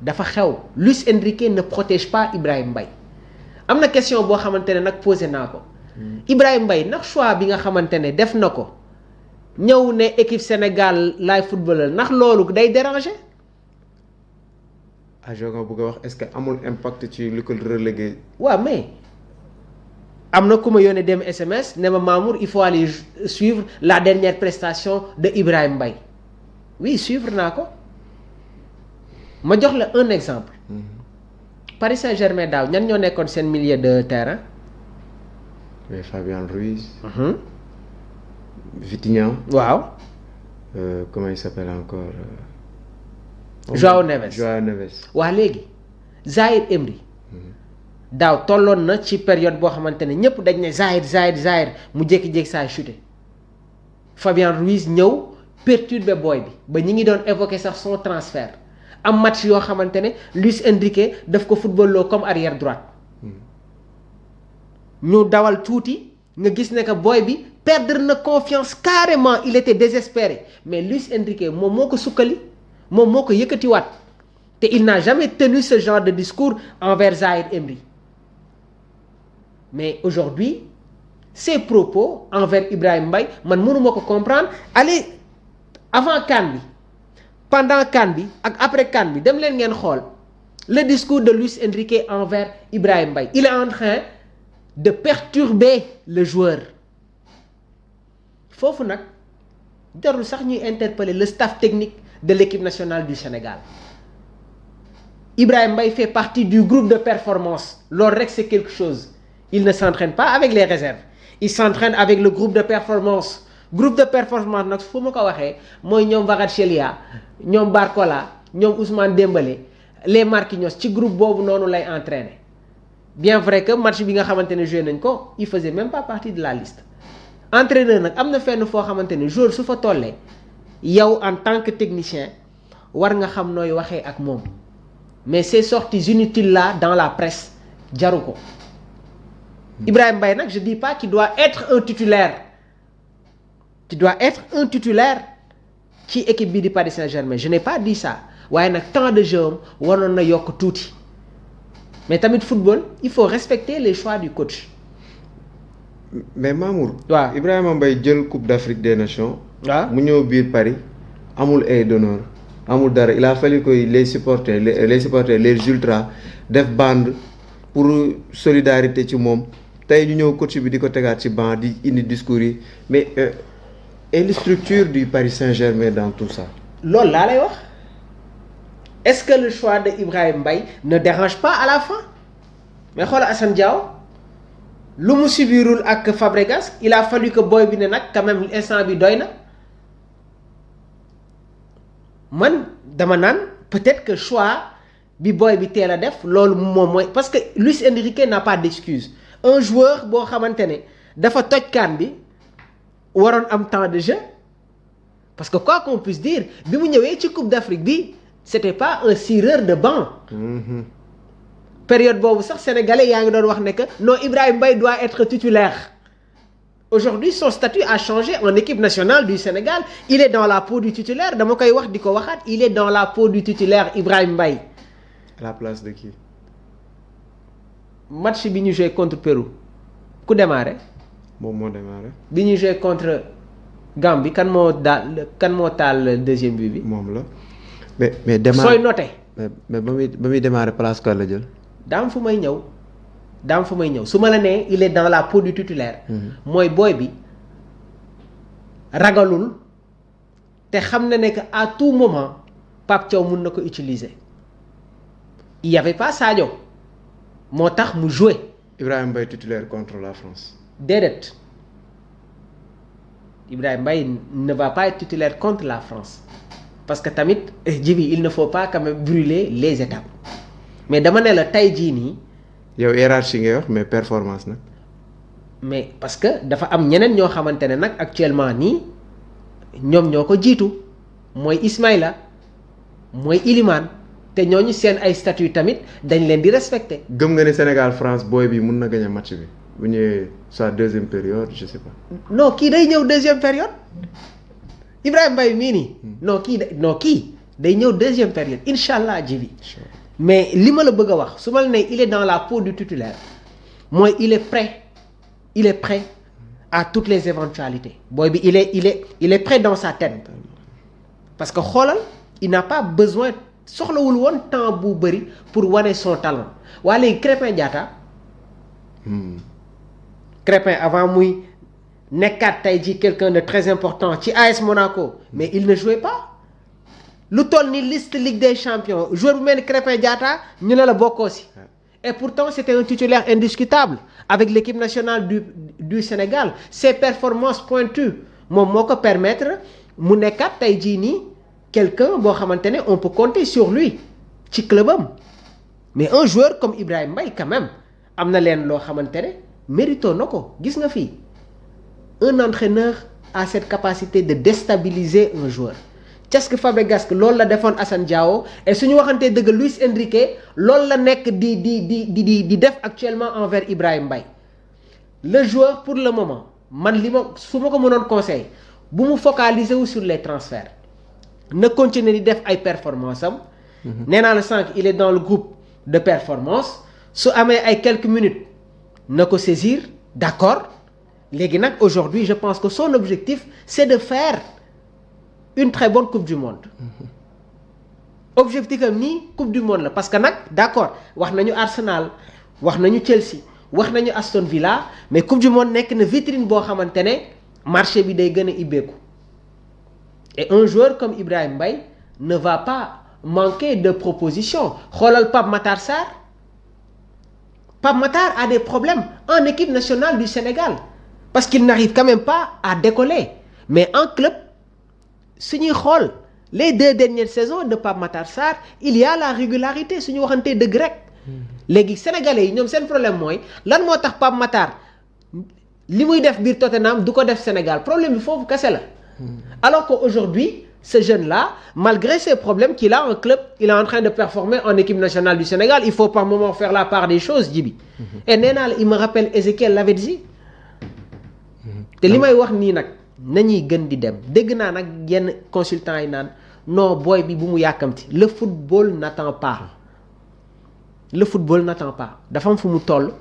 dafa xew. Luis Enrique ne protège pas Ibrahima Mbaye am na question boo xamante ne nag posé naa ko. Ibrahima Mbaye ndax choix bi nga xamante ne def na ko ñëw ne équipe Sénégal laay footballeur ndax loolu day déranger. nga bëgg a wax est-ce que amul impact ci li ko relégué. waaw mais am na ku ma yónnee dem SMS ne ma Mamour il faut aller suivre la dernière prestation de Ibrahima Mbaye oui suivre naa ko ma jox la un exemple. Paris Saint-Germain daaw ñan ñoo nekkoon seen milieu de terrain. mais Fabien Ruiz. Vitinha. waaw. Comment il s'appelle encore. João Neves. waa léegi Zahir Emery. daaw tolloon na ci période boo xamante ne ñëpp dañ ne Zahir mu jékki-jékki saa chuté Fabien Ruiz ñëw perturbé booy bi ba ñi ngi doon évoquer sax son transfert am match yoo xamante ne Luis Enrique daf ko footballoo comme arrière droite ñu dawal tuuti nga gis ne que booy bi perdre na confiance carrément il était désespéré mais Luis Enrique moom moo ko sukkali moom moo ko yëkkatiwaat te il n'a jamais tenu ce genre de discours envers Zahir Emery mais aujourd'hui ses propos envers Ibrahima Mbaye man mënuma ko comprendre allez avant CAN bi pendant CAN bi ak après CAN bi dem leen ngeen xool le discours de Luis Enrique envers Ibrahima Mbaye il est en train de perturber le joueur foofu nag jarul sax ñuy interpeller le staff technique de l'équipe nationale du Sénégal Ibrahima Mbaye fait partie du groupe de performance loolu rek c'est quelque chose il ne s'entraîne pas avec les réserves il s'entraîne avec le groupe de performance nag fu ma ko waxee mooy ñoom Kvaratskhelia ñoom Barcola ñoom Ousmane Dembélé les Marquinhos ci groupe boobu noonu lay entraîner bien vrai que match bi nga xamante ne joué nañ ko il faisait même pas partie de la liste entraîneur nag am na fenn foo xamante ne joueur su fa tollee yow en tant que technicien war nga xam nooy waxee ak moom mais ces sorties inutiles là dans la presse jaru ko Ibrahima Mbaye nag je dis pas qu'il doit être un titulaire ci équipe bi di Paris Saint-Germain je n'ai pas dit ça waaye nag temps de jeu am waroon na yokk tuuti mais tamit football il faut respecter les choix du coach. mais Mamour. waaw Ibrahima Mbaye jël Coupe d'Afrique des Nations. waaw mu ñëw biir Paris amul aide d'honneur amul dara il a fallu que les supporters les ultras def bande pour solidarité ci moom tey ñu ñëw coach bi di ko tegaat ci banc di indi discours yi mais et la structure du Paris Saint-Germain dans tout ça. loolu laa lay wax est-ce que le choix de Ibrahima Mbaye ne dérange pas à la fin mais xoolal Assane Diao lu mu subirul ak Fabregas il a fallu que boy bi ne nag quand même instant bi doy na man dama naan peut-être que choix bi boy bi teel a def loolu moom mooy parce que Luis Enrique n'a pas d'excuse un joueur boo xamante ne dafa toj CAN bi waroon am temps de jeu parce que quoi qu'on puisse dire bi mu ñëwee ci Coupe d'Afrique bi c'était pas un sireur de banc. période boobu sax sénégalais yaa ngi doon wax ne que non Ibrahima Mbaye doit être titulaire aujourd'hui son statut a changé en équipe nationale du Sénégal il est dans la peau du titulaire dama koy wax di ko waxaat il est dans la peau du titulaire Ibrahima Mbaye. à la place de qui. match bi ñu joué contre Pérou ku démarré. moom moo démarré. bi ñu joué contre Gambie kan moo taal deuxième but bi. moom la mais démarré sooy noté. mais ba muy démarré place quoi la jël. daam fu may ñëw su ma la nee il est dans la peau du titulaire. mooy booy bi ragalul te xam na ne que à tout moment Pape Thiaw mun na ko utiliser il y avait pas Sadio moo tax mu jouer. Ibrahima Mbaye titulaire contre la France. déedéet Ibrahima Mbaye ne va pas être titulaire contre la France parce que tamit Djibi il ne faut pas quand même brûler les étapes mais dama ne la tey jii nii. yow hiérarchie ngay wax mais performance nag. mais parce que dafa am ñeneen ñoo xamante ne nag actuellement nii ñoom ñoo ko jiitu mooy Ismaïla mooy Iliman te ñooñu seen ay statut tamit dañ leen di respecter. gëm nga ne Sénégal France booy bi mun na gagner match bi bu ñëwee soit deuxième période je sais pas. non kii day ñëw deuxième période Ibrahima Mbaye mii nii. non kii day ñëw deuxième période incha allah jibi mais li ma la bëgg a wax su ma la ne il est dans la peau du titulaire mooy il est prêt à toutes les éventualités booy bi il est prêt dans sa tête parce que xoolal il n'a pas besoin soxlawul woon temps bu bëri pour wane son talent waa léegi Krépin Diatta Krépin avant muy nekkaat tey ji quelqu'un de très important ci AS Monaco mais il ne jouait pas lu toll ni liste Ligue des Champions joueur bu mel ni Krépin Diatta ñu ne la bokkoo si et pourtant c'était un titulaire indiscutable avec l'équipe nationale du Sénégal ses performances pointues moom moo ko permettre mu nekkaat tey jii nii quelqu'un boo xamante ne on peut compter sur lui ci clubam mais un joueur comme Ibrahima Mbaye quand même am na leen loo xamante ne mérito na ko gis nga fii un entraîneur a cette capacité de déstabiliser un joueur Cesc Fabregas loolu la defoon Assane Diao et suñu waxantee dëgg Luis Enrique loolu la nekk di def actuellement envers Ibrahima Mbaye le joueur pour le moment man li ma su ma ko mënoon conseil bu mu focaliser wu sur les transferts na continuer di def ay performance am nee naa la sànq il est dans le groupe de performance su amee ay quelques minutes na ko saisir d'accord léegi nag aujourd'hui je pense que son objectif c'est de faire une très bonne coupe du monde objectif am nii coupe du monde la parce que nag d'accord wax nañu Arsenal wax nañu Chelsea wax nañu Aston Villa mais coupe du monde nekk na vitrine boo xamante ne marché bi day gën a ibbeeku et un joueur comme Ibrahima Mbaye ne va pas manquer de propositions xoolal Pape Matar Sarr Pape Matar a des problèmes en équipe nationale du Sénégal parce qu'il n'arrive quand même pas à décoller mais en club su ñuy xool les 2 dernières saisons de Pape Matar Sarr il y a la régularité suñu waxantee dëgg rek léegi sénégalais yi ñoom seen problème mooy lan moo tax Pape Matar li muy def biir Tottenham du ko def Sénégal problème bi foofu kese la alors qu'aujourd'hui ce jeune-là malgré ses problèmes qu'il a en club il est en train de performer en équipe nationale du Sénégal il faut par moment faire la part des choses Djibi et nee naa la il me rappelle Ezekiel Lavezzi te li may wax nii nag nañuy gën di dem dégg naa nag yenn consultants yi naan non booy bi bu mu yàkkamti le football n'attend pas dafa am fu mu toll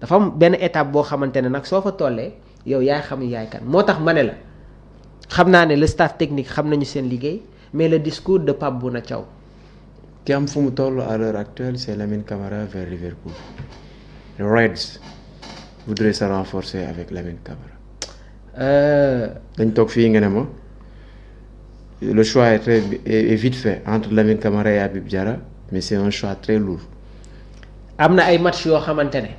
dafa am benn étape boo xamante ne nag soo fa tollee yow yaay xam yaay kan moo tax ma ne la xam naa ne le staff technique xam nañu seen liggéey mais le discours de Pape Bouna Thiaw ki am fu mu toll à l'heure actuelle c'est Lamine Camara vers Liverpool. Les Reds voudraient se renforcer avec Lamine Camara. dañ toog fii nga ne ma le choix est vite fait entre Lamine Camara et Habib Diarra mais c'est un choix très lourd. am na ay match yoo xamante ne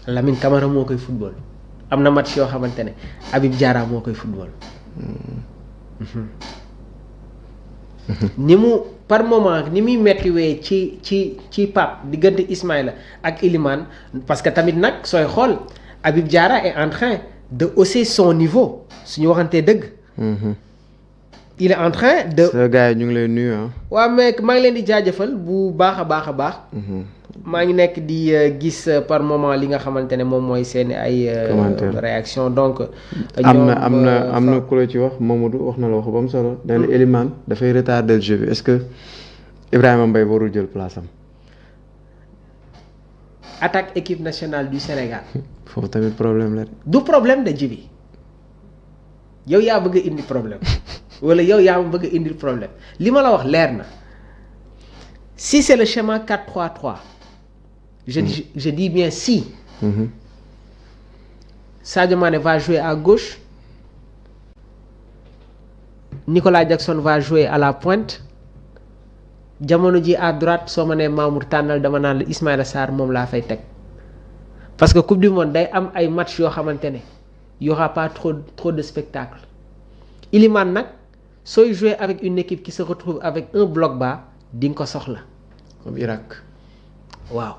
Lamine Camara moo koy football am na match yoo xamante ne Habib Diarra moo koy football ni mu par moment ni muy mettiwee ci Pape diggante Ismaïla ak Iliman parce que tamit nag sooy xool Habib Diarra est en train de hausser son niveau suñu waxantee dëgg il est en train de. sa gars yi ñu ngi lay nuyu ah. waaw mais maa ngi leen di jaajëfal bu baax a baax. maa ngi nekk di gis par moment li nga xamante ne moom mooy seen ay. réaction donc. am na ku la ci wax Mamadou wax na la wax ba mu solo. dañ ne Elimane dafay retarder le jeu bi est-ce que Ibrahima Mbaye warul jël place am. attaque équipe nationale du Sénégal. foofu tamit problème la. du problème de Djibi yow yaa bëgg a indi problème. wala yow yaa ma bëgg a indil problème li ma la wax leer na si c'est le schéma 4-3-3 je dis bien si Sadio Mané va jouer à gauche Nicolas Jackson va jouer à la pointe jamono ji à droite soo ma nee Mamour tànnal dama naan la Ismaïla Sarr moom laa fay teg parce que coupe du monde day am ay match yoo xamante ne y aura pas trop de spectacle Iliman nag sooy jouer avec une équipe qui se retrouve avec un bloc bas di nga ko soxla. comme Irak. waaw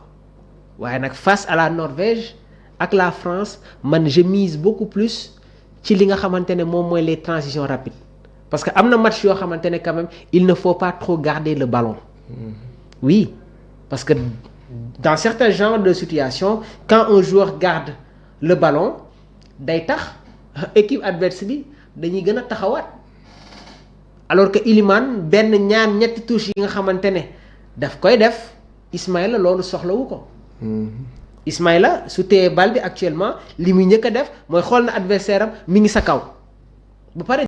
waaye nag face à la Norvège ak la France man je mise beaucoup plus ci li nga xamante ne moom mooy les transitions rapides parce que am na match yoo xamante ne quand même il ne faut pas trop garder le ballon. Oui parce que dans certains genres de situations quand un joueur garde le ballon day tax équipe adverse bi dañuy gën a taxawaat. alors que Iliman benn ñaar ñetti touche yi nga xamante ne daf koy def Ismaïla loolu soxlawu ko. Ismaïla su téyee bal bi actuellement li muy njëkk a def mooy xool na adversaire am mi ngi sa kaw ba pare